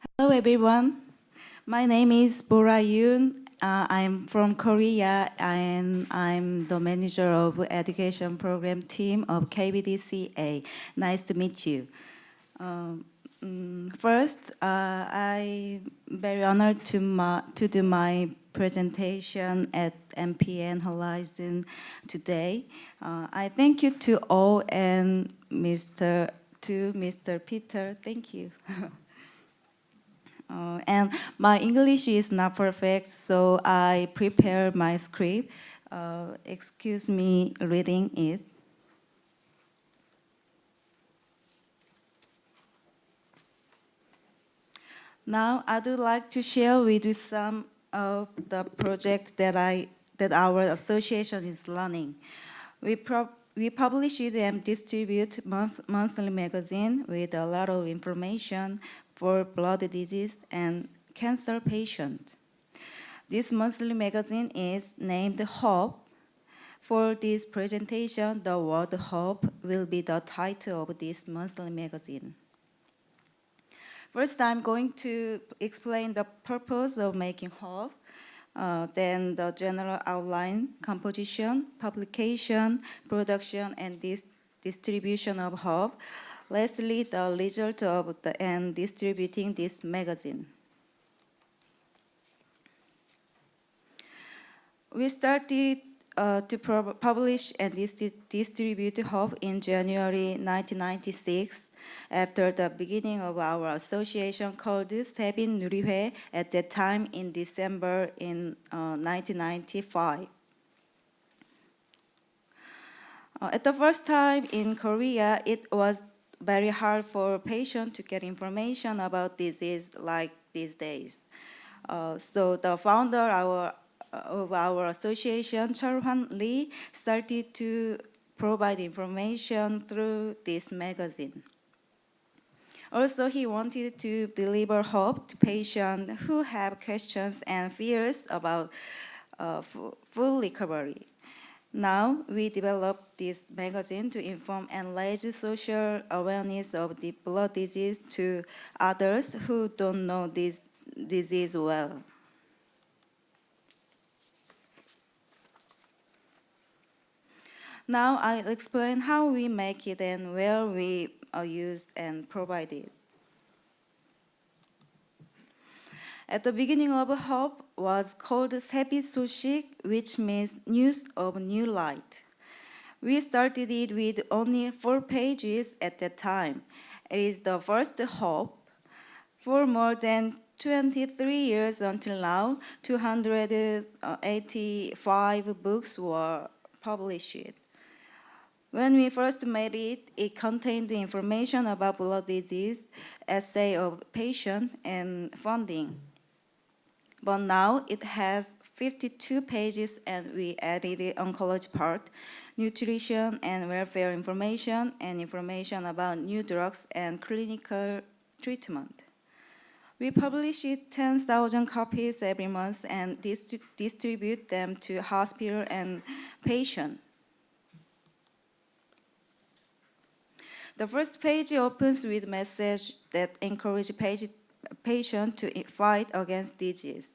Hello everyone. My name is Bora Yoon. I'm from Korea and I'm the manager of education program team of KBDCA. Nice to meet you. First, I'm very honored to do my presentation at MPN Horizon today. I thank you to all and Mr. Peter. Thank you. And my English is not perfect, so I prepare my script. Excuse me reading it. Now, I would like to share with you some of the project that our association is running. We publish it and distribute monthly magazine with a lot of information for blood disease and cancer patient. This monthly magazine is named Hope. For this presentation, the word hope will be the title of this monthly magazine. First, I'm going to explain the purpose of making hope, then the general outline, composition, publication, production, and distribution of hope. Lastly, the result of and distributing this magazine. We started to publish and distribute Hope in January 1996 after the beginning of our association called Sebin Nuri회 at that time in December in 1995. At the first time in Korea, it was very hard for patients to get information about disease like these days. So the founder of our association, Chul-hwan Lee, started to provide information through this magazine. Also, he wanted to deliver hope to patients who have questions and fears about full recovery. Now, we developed this magazine to inform and raise social awareness of the blood disease to others who don't know this disease well. Now I'll explain how we make it and where we use and provide it. At the beginning of Hope was called 새빛 소식, which means news of new light. We started it with only 4 pages at that time. It is the first Hope. For more than 23 years until now, 285 books were published. When we first made it, it contained information about blood disease, essay of patient, and funding. But now it has 52 pages and we added the oncology part, nutrition and welfare information, and information about new drugs and clinical treatment. We publish 10,000 copies every month and distribute them to hospital and patient. The first page opens with a message that encourages patient to fight against disease.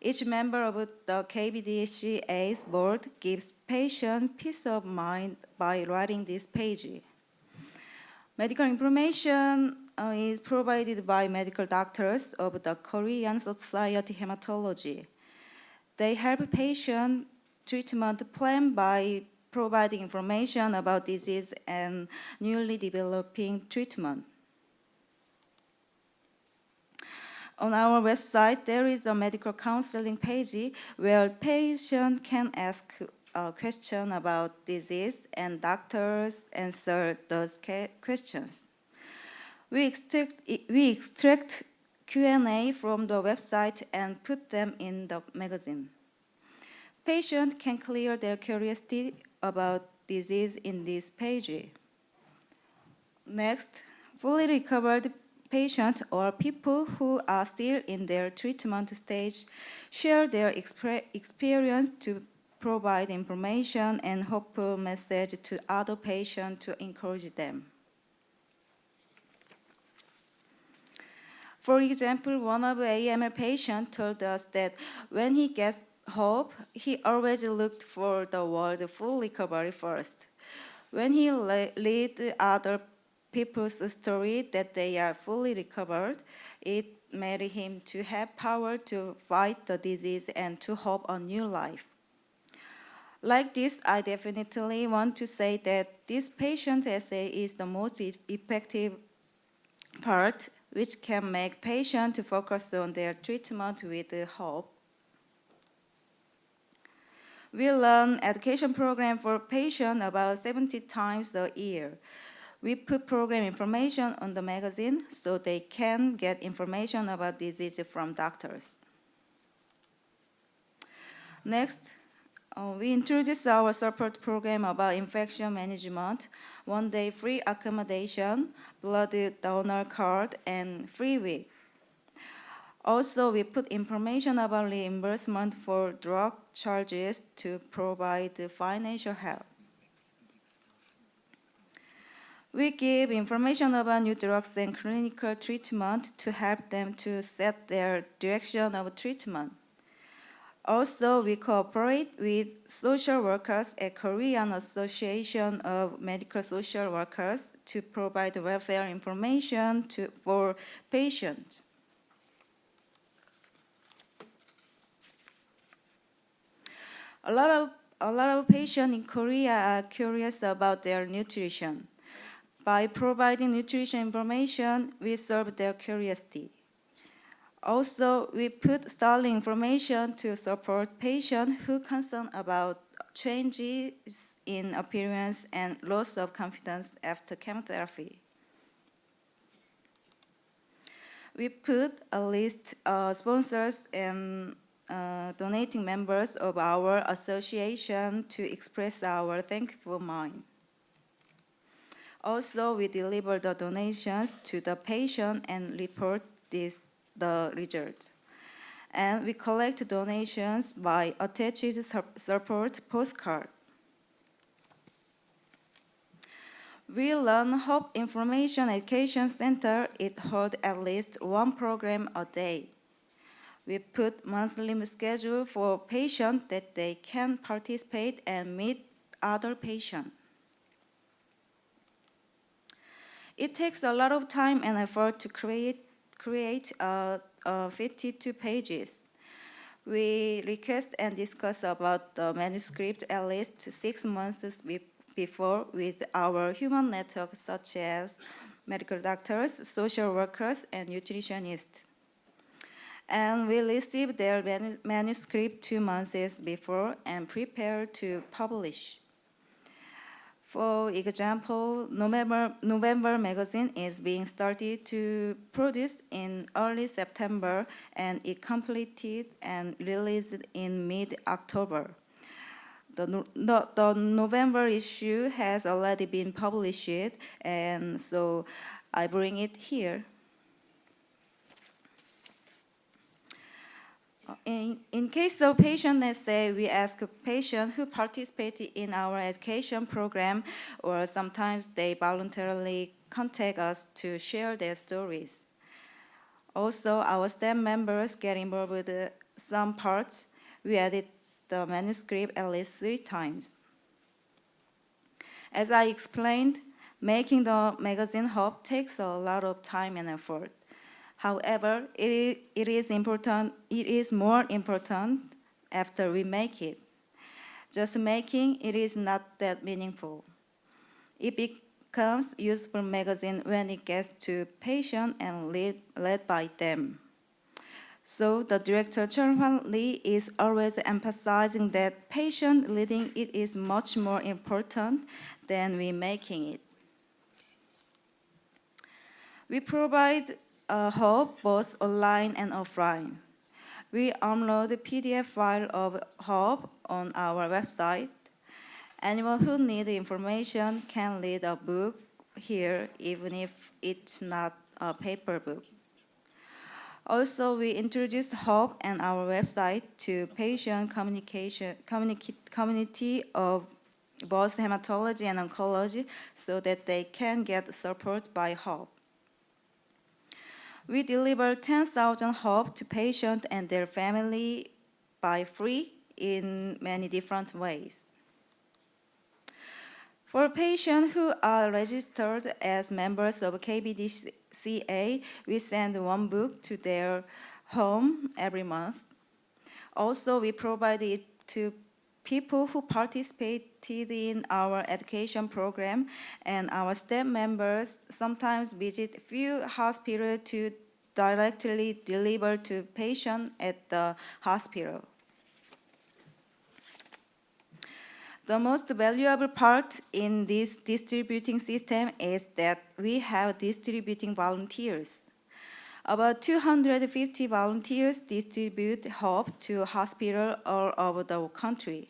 Each member of the KBDCA's board gives patient peace of mind by writing this page. Medical information is provided by medical doctors of the Korean Society Hematology. They help patient treatment plan by providing information about disease and newly developing treatment. On our website, there is a medical counseling page where patients can ask a question about disease and doctors answer those questions. We extract Q&A from the website and put them in the magazine. Patients can clear their curiosity about disease in this page. Next, fully recovered patients or people who are still in their treatment stage share their experience to provide information and hopeful message to other patients to encourage them. For example, one of AML patients told us that when he gets hope, he always looked for the word full recovery first. When he read other people's story that they are fully recovered, it made him to have power to fight the disease and to hope a new life. Like this, I definitely want to say that this patient essay is the most effective part, which can make patients focus on their treatment with hope. We run education program for patients about 70 times a year. We put program information on the magazine so they can get information about disease from doctors. Next, we introduced our support program about infection management, one-day free accommodation, blood donor card, and free week. Also, we put information about reimbursement for drug charges to provide financial help. We give information about new drugs and clinical treatment to help them to set their direction of treatment. Also, we cooperate with social workers at Korean Association of Medical Social Workers to provide welfare information for patients. A lot of patients in Korea are curious about their nutrition. By providing nutrition information, we serve their curiosity. Also, we put study information to support patients who are concerned about changes in appearance and loss of confidence after chemotherapy. We put a list of sponsors and donating members of our association to express our thankful mind. Also, we deliver the donations to the patient and report the results. And we collect donations by attached support postcard. We run Hope Information Education Center. It holds at least one program a day. We put monthly schedule for patients that they can participate and meet other patients. It takes a lot of time and effort to create 52 pages. We request and discuss about the manuscript at least 6 months before with our human network such as medical doctors, social workers, and nutritionists. And we receive their manuscript 2 months before and prepare to publish. For example, November magazine is being started to produce in early September, and it completed and released in mid-October. The November issue has already been published, and so I bring it here. In case of patient essay, we ask patients who participate in our education program, or sometimes they voluntarily contact us to share their stories. Also, our staff members get involved with some parts. We edit the manuscript at least 3 times. As I explained, making the magazine Hope takes a lot of time and effort. However, it is more important after we make it. Just making it is not that meaningful. It becomes useful magazine when it gets to patients and led by them. So the director Chun-Hwan Lee is always emphasizing that patient leading it is much more important than we making it. We provide Hope both online and offline. We upload the PDF file of Hope on our website. Anyone who needs information can read a book here, even if it's not a paper book. Also, we introduced Hope and our website to patient community of both hematology and oncology so that they can get support by Hope. We deliver 10,000 hope to patients and their family by free in many different ways. For patients who are registered as members of KBDCA, we send one book to their home every month. Also, we provide it to people who participated in our education program, and our staff members sometimes visit few hospitals to directly deliver to patients at the hospital. The most valuable part in this distributing system is that we have distributing volunteers. About 250 volunteers distribute hope to hospitals all over the country.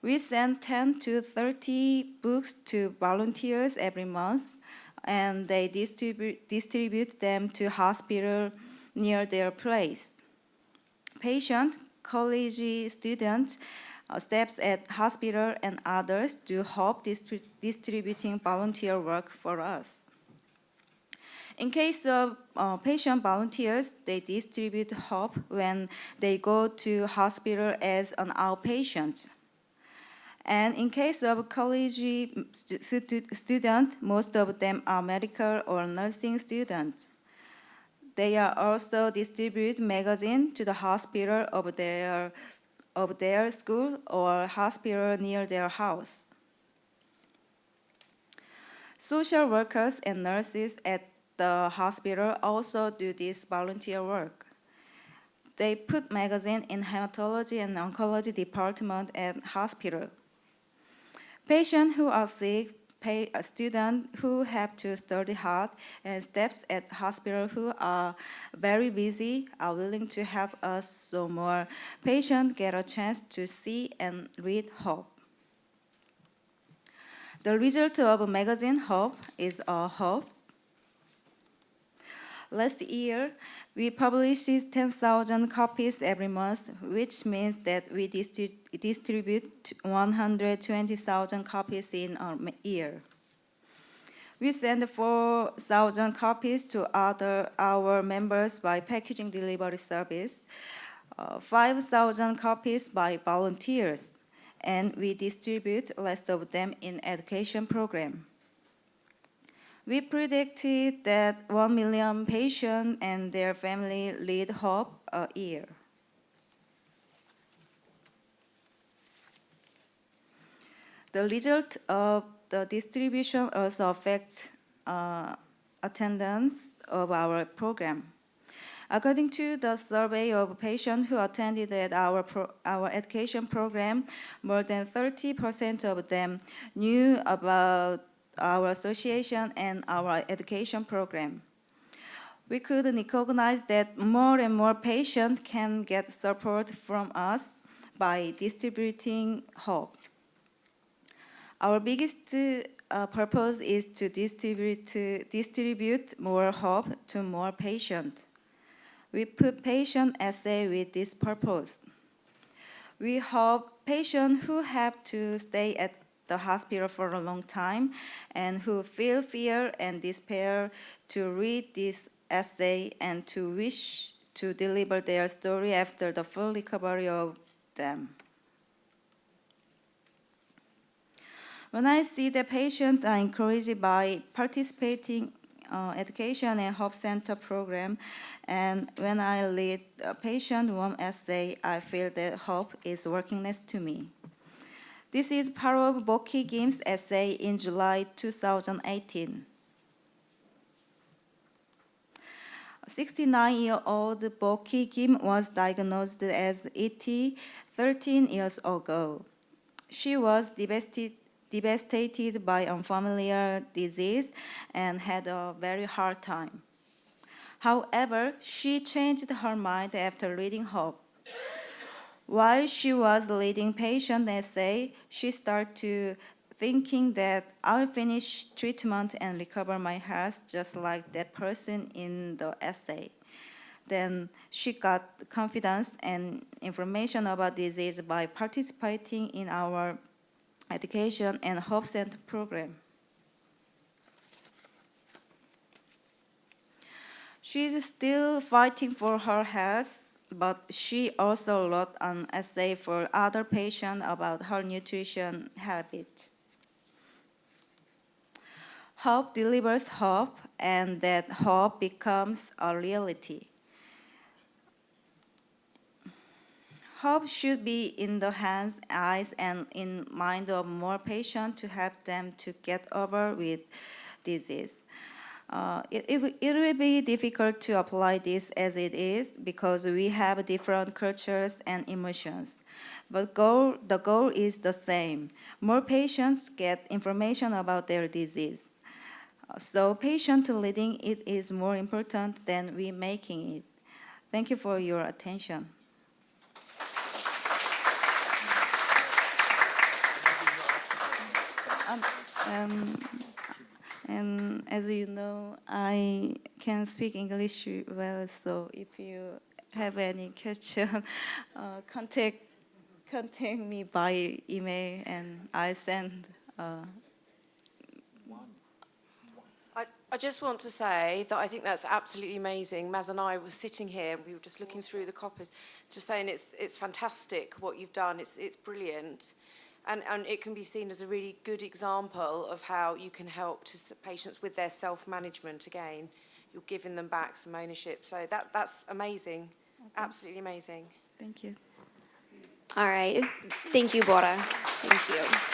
We send 10 to 30 books to volunteers every month, and they distribute them to hospitals near their place. Patients, college students, staff at hospital, and others do hope distributing volunteer work for us. In case of patient volunteers, they distribute hope when they go to hospital as an outpatient. And in case of college students, most of them are medical or nursing students. They are also distribute magazine to the hospital of their school or hospital near their house. Social workers and nurses at the hospital also do this volunteer work. They put magazine in hematology and oncology department at hospital. Patients who are sick, students who have to study hard, and staffs at hospital who are very busy are willing to help us so more patients get a chance to see and read hope. The result of magazine Hope is a hope. Last year, we published 10,000 copies every month, which means that we distribute 120,000 copies in a year. We send 4,000 copies to our members by packaging delivery service, 5,000 copies by volunteers, and we distribute less of them in education program. We predicted that 1 million patients and their family lead hope a year. The result of the distribution also affects attendance of our program. According to the survey of patients who attended at our education program, more than 30% of them knew about our association and our education program. We could recognize that more and more patients can get support from us by distributing hope. Our biggest purpose is to distribute more hope to more patients. We put patient essay with this purpose. We hope patients who have to stay at the hospital for a long time and who feel fear and despair to read this essay and to wish to deliver their story after the full recovery of them. When I see the patients are encouraged by participating education and Hope Center program, and when I read a patient one essay, I feel that hope is working next to me. This is part of Boki Kim's essay in July 2018. 69-year-old Boki Kim was diagnosed as ET 13 years ago. She was devastated by unfamiliar disease and had a very hard time. However, she changed her mind after reading Hope. While she was reading patient essay, she started to thinking that I'll finish treatment and recover my health just like that person in the essay. Then she got confidence and information about disease by participating in our education and Hope Center program. She's still fighting for her health, but she also wrote an essay for other patients about her nutrition habits. Hope delivers hope, and that hope becomes a reality. Hope should be in the hands, eyes, and in mind of more patients to help them to get over with disease. It will be difficult to apply this as it is because we have different cultures and emotions. But the goal is the same. More patients get information about their disease. So patient leading it is more important than we making it. Thank you for your attention. And as you know, I can speak English well, so if you have any question, contact me by email, and I send. I just want to say that I think that's absolutely amazing. Maz and I were sitting here, we were just looking through the copies, just saying it's fantastic what you've done, it's brilliant. And it can be seen as a really good example of how you can help patients with their self-management again. You're giving them back some ownership. So that's amazing, okay. Absolutely amazing. Thank you. All right. Thank you, Bora. Thank you.